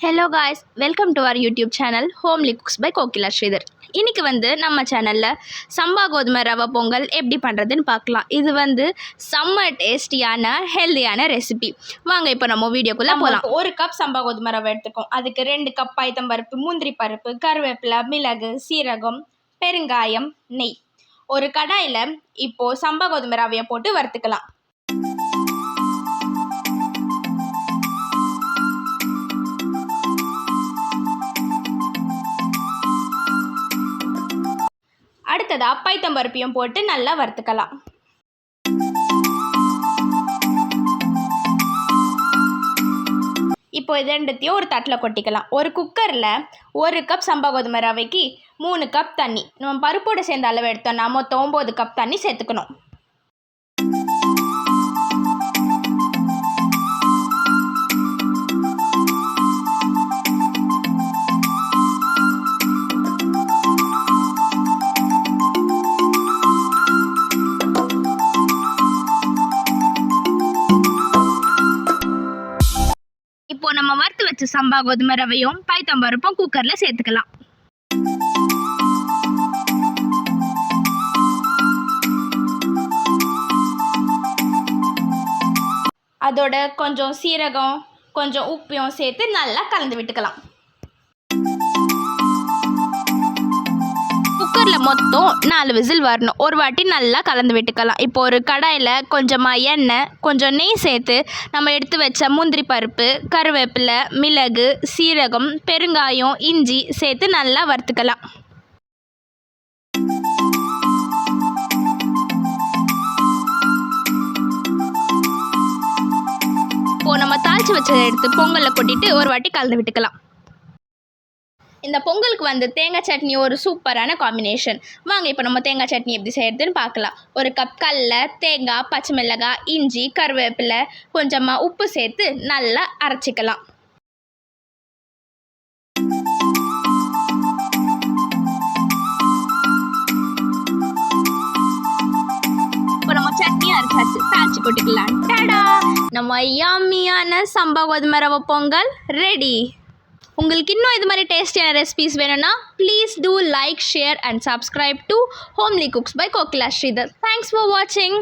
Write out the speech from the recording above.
Hello guys, welcome to our YouTube channel homely cooks by Kokila Sridhar. இன்றைக்கி நம்ம சேனலில் சம்பா கோதுமை ரவை பொங்கல் எப்படி பண்ணுறதுன்னு பார்க்கலாம். இது செம்ம டேஸ்டியான ஹெல்தியான ரெசிபி. வாங்க இப்போ நம்ம வீடியோக்குள்ளே போகலாம். 1 கப் சம்பா கோதுமை ரவை எடுத்துக்கோம். அதுக்கு 2 கப் பைத்தம்பருப்பு, முந்திரி பருப்பு, கருவேப்பிலை, மிளகு, சீரகம், பெருங்காயம், நெய். ஒரு கடாயில் இப்போது சம்பா கோதுமை ரவையை போட்டு வறுத்துக்கலாம். அடுத்ததாக பைத்தம்பருப்பையும் போட்டு நல்லா வறுத்துக்கலாம். இப்போ இது ரெண்டுத்தையும் ஒரு தட்டில் கொட்டிக்கலாம். ஒரு குக்கரில் 1 கப் சம்பா கோதுமை ரவைக்கு 3 கப் தண்ணி, நம்ம பருப்போடு சேர்ந்த அளவு எடுத்தோம்னா மொத்தம் 9 கப் தண்ணி சேர்த்துக்கணும். இப்போ நம்ம வறுத்து வச்ச சம்பா கோதுமை ரவையும் பைத்தம்பருப்பும் குக்கரில் சேர்த்துக்கலாம். அதோட கொஞ்சம் சீரகம், கொஞ்சம் உப்பையும் சேர்த்து நல்லா கலந்து விட்டுக்கலாம். குக்கரில் மொத்தம் 4 விசில் வரணும். ஒரு வாட்டி நல்லா கலந்து விட்டுக்கலாம். இப்போ ஒரு கடாயில் கொஞ்சமாக எண்ணெய், கொஞ்சம் நெய் சேர்த்து நம்ம எடுத்து வச்ச முந்திரி பருப்பு, கருவேப்பிலை, மிளகு, சீரகம், பெருங்காயம், இஞ்சி சேர்த்து நல்லா வறுத்துக்கலாம். இப்போது நம்ம தாளித்து வச்சதை எடுத்து பொங்கலில் கொட்டிட்டு ஒரு வாட்டி கலந்து விட்டுக்கலாம். இந்த பொங்கலுக்கு தேங்காய் சட்னி ஒரு சூப்பரான காம்பினேஷன். வாங்க இப்போ நம்ம தேங்காய் சட்னி எப்படி செய்கிறதுன்னு பார்க்கலாம். 1 கப் கடலை, தேங்காய், பச்சை மிளகாய், இஞ்சி, கருவேப்பிலை, கொஞ்சமாக உப்பு சேர்த்து நல்லா அரைச்சிக்கலாம். இப்போ நம்ம சட்னி அரைச்சாச்சு, தாளிச்சு கொட்டிக்கலாம். டடா, நம்ம யம்மியான சம்பா கோதுமை ரவை பொங்கல் ரெடி. உங்களுக்கு இன்னும் இது மாதிரி டேஸ்டியான ரெசிபீஸ் வேணும்னா please do like, share and subscribe to homely cooks by Kokila Sridhar. Thanks for வாட்சிங்.